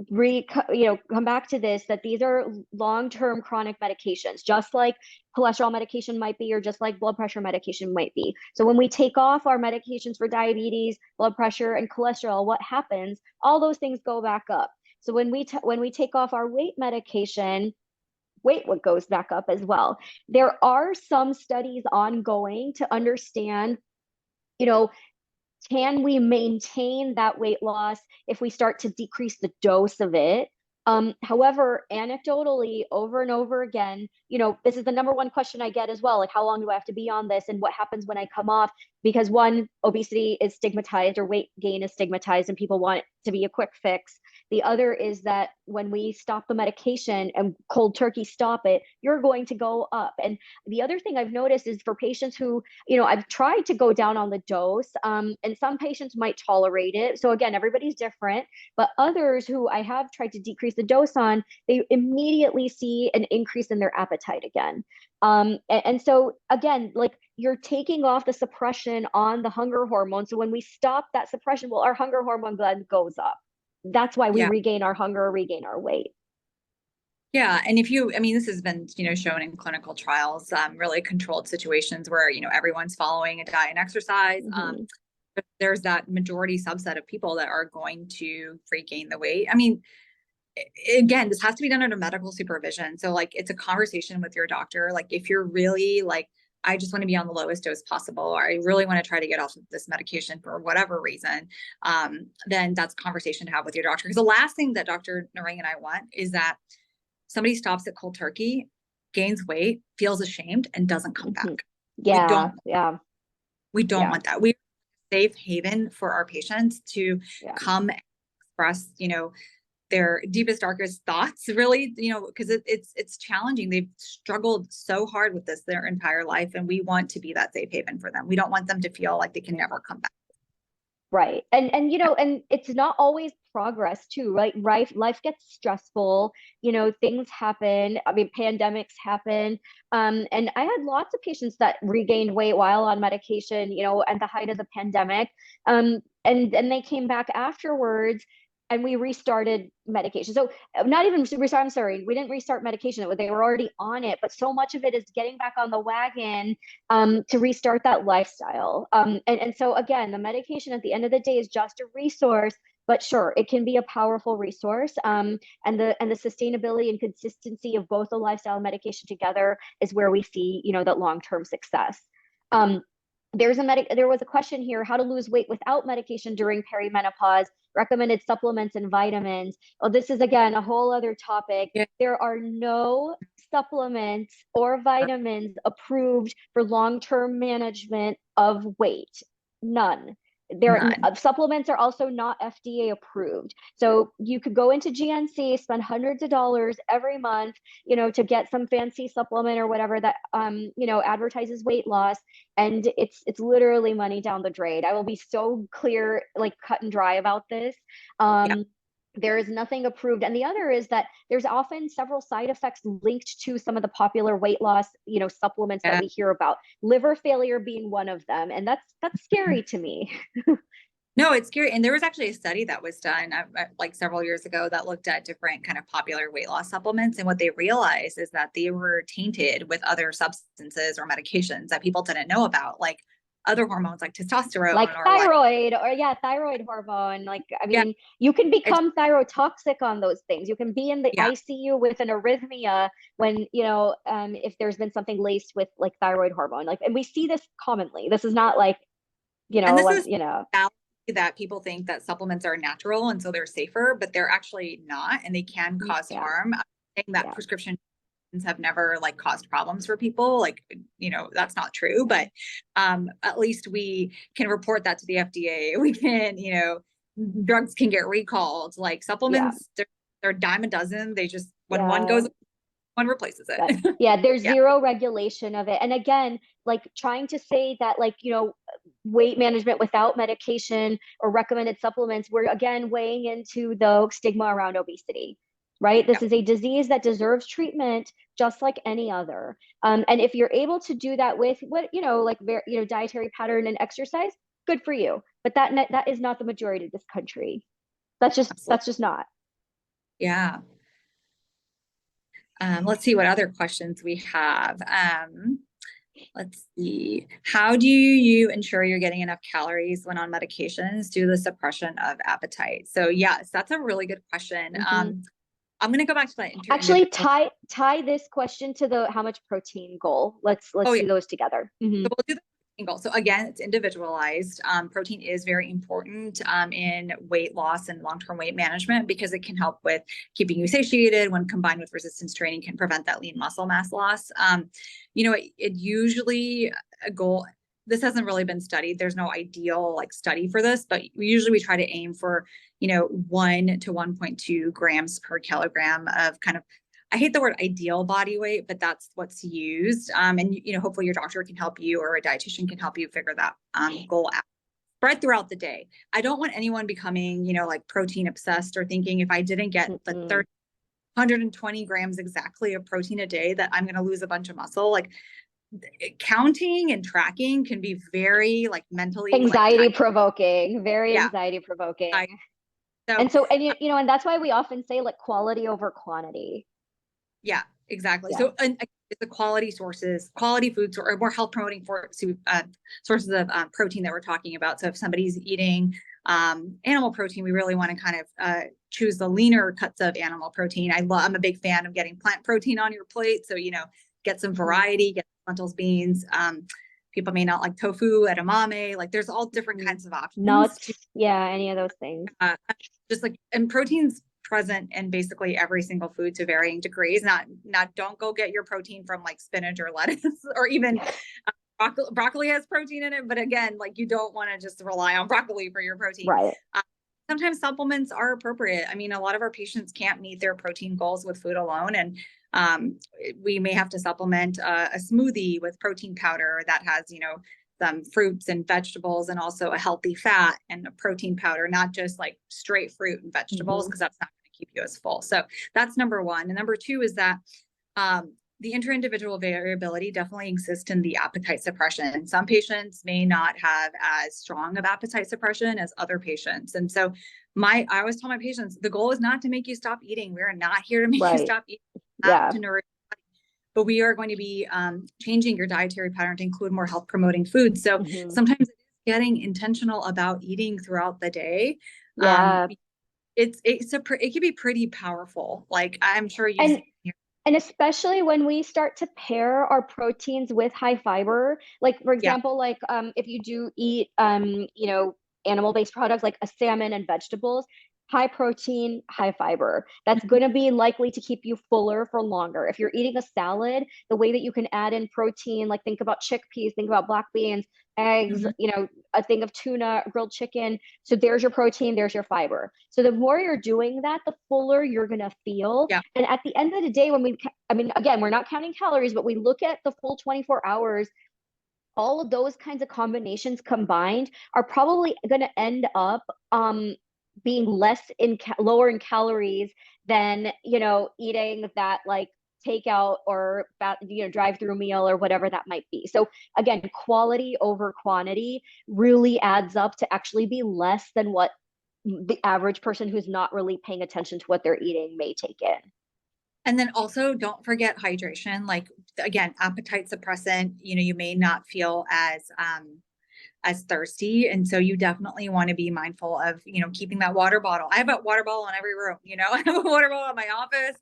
come back to this, that these are long-term chronic medications, just like cholesterol medication might be, or just like blood pressure medication might be. So when we take off our medications for diabetes, blood pressure, and cholesterol, what happens? All those things go back up. So when we take off our weight medication, weight goes back up as well. There are some studies ongoing to understand, can we maintain that weight loss if we start to decrease the dose of it? However, anecdotally, over and over again, this is the number one question I get as well. How long do I have to be on this? And what happens when I come off? Because one, obesity is stigmatized, or weight gain is stigmatized, and people want it to be a quick fix. The other is that when we stop the medication and cold turkey stop it, you're going to go up. And the other thing I've noticed is for patients who, I've tried to go down on the dose, and some patients might tolerate it. So again, everybody's different, but others who I have tried to decrease the dose on, they immediately see an increase in their appetite again. And so again, you're taking off the suppression on the hunger hormone. So when we stop that suppression, well, our hunger hormone gland goes up. That's why we regain our hunger, regain our weight. Yeah. And this has been, shown in clinical trials, really controlled situations where, everyone's following a diet and exercise. There's that majority subset of people that are going to regain the weight. Again, this has to be done under medical supervision. So it's a conversation with your doctor. If you're really I just want to be on the lowest dose possible, or I really want to try to get off of this medication for whatever reason, then that's a conversation to have with your doctor. Because the last thing that Dr. Narang and I want is that somebody stops at cold turkey, gains weight, feels ashamed, and doesn't come back. Yeah. We don't want that. We safe haven for our patients to come and express, their deepest, darkest thoughts, really, because it's challenging. They've struggled so hard with this their entire life, and we want to be that safe haven for them. We don't want them to feel like they can never come back. Right. And and it's not always progress too, right? Life gets stressful, things happen. Pandemics happen. And I had lots of patients that regained weight while on medication, at the height of the pandemic. And they came back afterwards, and we restarted medication. So not even restart, I'm sorry, we didn't restart medication. They were already on it, but so much of it is getting back on the wagon to restart that lifestyle. And so again, the medication at the end of the day is just a resource, but sure, it can be a powerful resource. And the sustainability and consistency of both the lifestyle and medication together is where we see, that long-term success. There was a question here: how to lose weight without medication during perimenopause, recommended supplements and vitamins. Well, this is again a whole other topic. There are no supplements or vitamins approved for long-term management of weight. None. supplements are also not FDA approved. So you could go into GNC, spend hundreds of dollars every month, to get some fancy supplement or whatever that, advertises weight loss. And it's literally money down the drain. I will be so clear, like cut and dry about this. There is nothing approved. And the other is that there's often several side effects linked to some of the popular weight loss, supplements that we hear about, liver failure being one of them. And that's scary to me. No, it's scary. And there was actually a study that was done like several years ago that looked at different kind of popular weight loss supplements. And what they realized is that they were tainted with other substances or medications that people didn't know about, like other hormones like testosterone, like or thyroid, thyroid hormone. Like, I mean, you can become thyrotoxic on those things. You can be in the ICU with an arrhythmia when, if there's been something laced with like thyroid hormone, like, and we see this commonly. This is not like, that people think that supplements are natural and so they're safer, but they're actually not, and they can cause harm. I'm saying that prescription have never like caused problems for people, like, that's not true, but at least we can report that to the FDA. We can, drugs can get recalled, like supplements, they're a dime a dozen. They just, when one goes, one replaces it. There's zero regulation of it. And again, like trying to say that, like, weight management without medication or recommended supplements, we're again weighing into the stigma around obesity, right? This is a disease that deserves treatment just like any other. And if you're able to do that with dietary pattern and exercise, good for you. But that is not the majority of this country. That's just not. Yeah. Let's see what other questions we have. Let's see. How do you ensure you're getting enough calories when on medications due to the suppression of appetite? So yes, that's a really good question. I'm going to go back to that. Actually, tie this question to the how much protein goal. Let's do those together. So we'll do the protein goal. So again, it's individualized. Protein is very important in weight loss and long-term weight management because it can help with keeping you satiated. When combined with resistance training, can prevent that lean muscle mass loss. It usually a goal. This hasn't really been studied. There's no ideal like study for this, but we try to aim for 1 to 1.2 grams per kilogram of kind of, I hate the word ideal body weight, but that's what's used. And hopefully your doctor can help you or a dietitian can help you figure that goal out. Spread throughout the day. I don't want anyone becoming, like protein obsessed or thinking if I didn't get the 120 grams exactly of protein a day that I'm going to lose a bunch of muscle. Like counting and tracking can be very like mentally anxiety provoking, very anxiety provoking. And that's why we often say like quality over quantity. Yeah, exactly. So the quality sources, quality foods, or more health promoting sources of protein that we're talking about. So if somebody's eating animal protein, we really want to kind of choose the leaner cuts of animal protein. I'm a big fan of getting plant protein on your plate. So, get some variety, get lentils, beans. People may not like tofu, edamame, like there's all different kinds of options. Nuts, any of those things. And protein's present in basically every single food to varying degrees. Not don't go get your protein from like spinach or lettuce or even broccoli has protein in it. But again, like you don't want to just rely on broccoli for your protein. Right. Sometimes supplements are appropriate. I mean, a lot of our patients can't meet their protein goals with food alone. And we may have to supplement a smoothie with protein powder that has, some fruits and vegetables and also a healthy fat and a protein powder, not just like straight fruit and vegetables, because that's not going to keep you as full. So that's number one. And number two is that the inter-individual variability definitely exists in the appetite suppression. Some patients may not have as strong of appetite suppression as other patients. And so I always tell my patients, the goal is not to make you stop eating. We are not here to make you stop eating. To nourish your body. But we are going to be changing your dietary pattern to include more health promoting foods. So sometimes it's getting intentional about eating throughout the day. It can be pretty powerful. Like I'm sure you. And especially when we start to pair our proteins with high fiber, like for example, like if you do eat, animal-based products like a salmon and vegetables, high protein, high fiber. That's going to be likely to keep you fuller for longer. If you're eating a salad, the way that you can add in protein, like think about chickpeas, think about black beans, eggs, a thing of tuna, grilled chicken. So there's your protein, there's your fiber. So the more you're doing that, the fuller you're going to feel. Yeah. And at the end of the day, again, we're not counting calories, but we look at the full 24 hours, all of those kinds of combinations combined are probably going to end up being lower in calories than, eating that like takeout or drive-through meal or whatever that might be. So again, quality over quantity really adds up to actually be less than what the average person who's not really paying attention to what they're eating may take in. And then also don't forget hydration. Like again, appetite suppressant, you may not feel as thirsty. And so you definitely want to be mindful of, keeping that water bottle. I have a water bottle in every room, I have a water bottle in my office,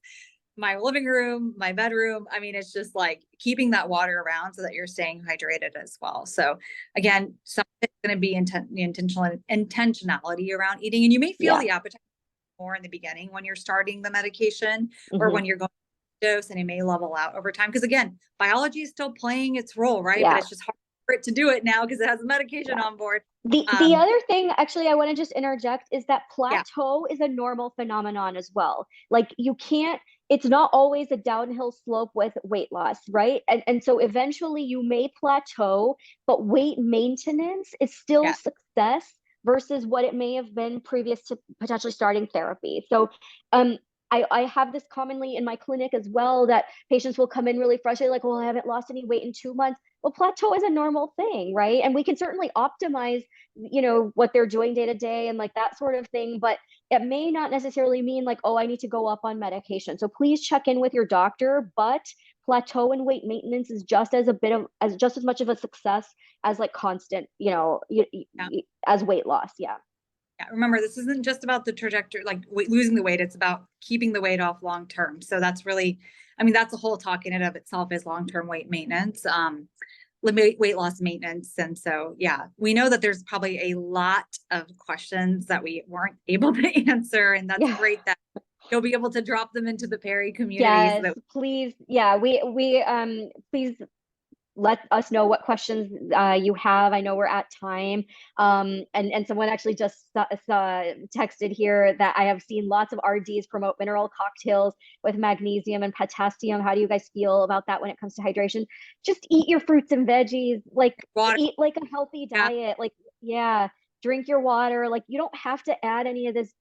my living room, my bedroom. I mean, it's just like keeping that water around so that you're staying hydrated as well. So again, something's going to be intentionality around eating, and you may feel the appetite more in the beginning when you're starting the medication or when you're going to dose, and it may level out over time. Because again, biology is still playing its role, right? But it's just hard for it to do it now because it has a medication on board. The other thing, actually, I want to just interject is that plateau is a normal phenomenon as well. Like it's not always a downhill slope with weight loss, right? And so eventually you may plateau, but weight maintenance is still success versus what it may have been previous to potentially starting therapy. So I have this commonly in my clinic as well, that patients will come in really frustrated, like, well, I haven't lost any weight in 2 months. Well, plateau is a normal thing, right? And we can certainly optimize, what they're doing day to day and like that sort of thing, but it may not necessarily mean like, oh, I need to go up on medication. So please check in with your doctor, but plateau and weight maintenance is just as much of a success as like constant, as weight loss. Yeah. Yeah, remember, this isn't just about the trajectory, like losing the weight. It's about keeping the weight off long term. So that's really, that's a whole talk in and of itself, is long-term weight maintenance, weight loss maintenance. And so, yeah, we know that there's probably a lot of questions that we weren't able to answer. And that's great that you'll be able to drop them into the Peri community. Yes, please. Yeah, please let us know what questions you have. I know we're at time. And someone actually just texted here that I have seen lots of RDs promote mineral cocktails with magnesium and potassium. How do you guys feel about that when it comes to hydration? Just eat your fruits and veggies, like eat like a healthy diet. Like, drink your water. Like, you don't have to add any of this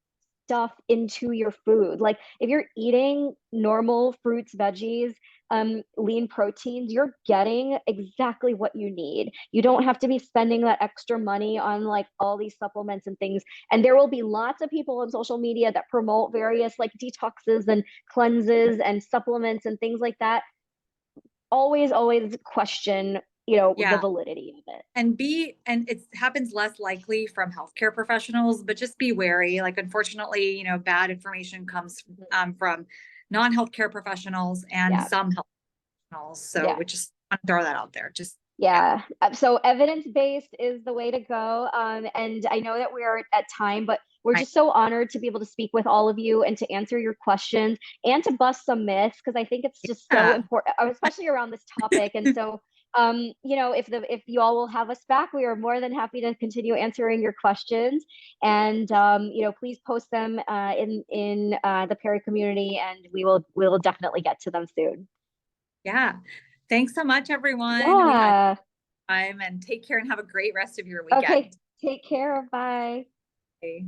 stuff into your food. Like if you're eating normal fruits, veggies, lean proteins, you're getting exactly what you need. You don't have to be spending that extra money on like all these supplements and things. And there will be lots of people on social media that promote various like detoxes and cleanses and supplements and things like that. Always question the validity of it. And it happens less likely from healthcare professionals, but just be wary. Like, unfortunately, bad information comes from non-healthcare professionals and some health professionals. So we just want to throw that out there. So evidence-based is the way to go. And I know that we are at time, but we're just so honored to be able to speak with all of you and to answer your questions and to bust some myths, because I think it's just so important, especially around this topic. And so if you all will have us back, we are more than happy to continue answering your questions. And please post them in the Peri community, and we will definitely get to them soon. Yeah. Thanks so much, everyone. Yeah. And take care and have a great rest of your weekend. Okay. Take care. Bye. Okay.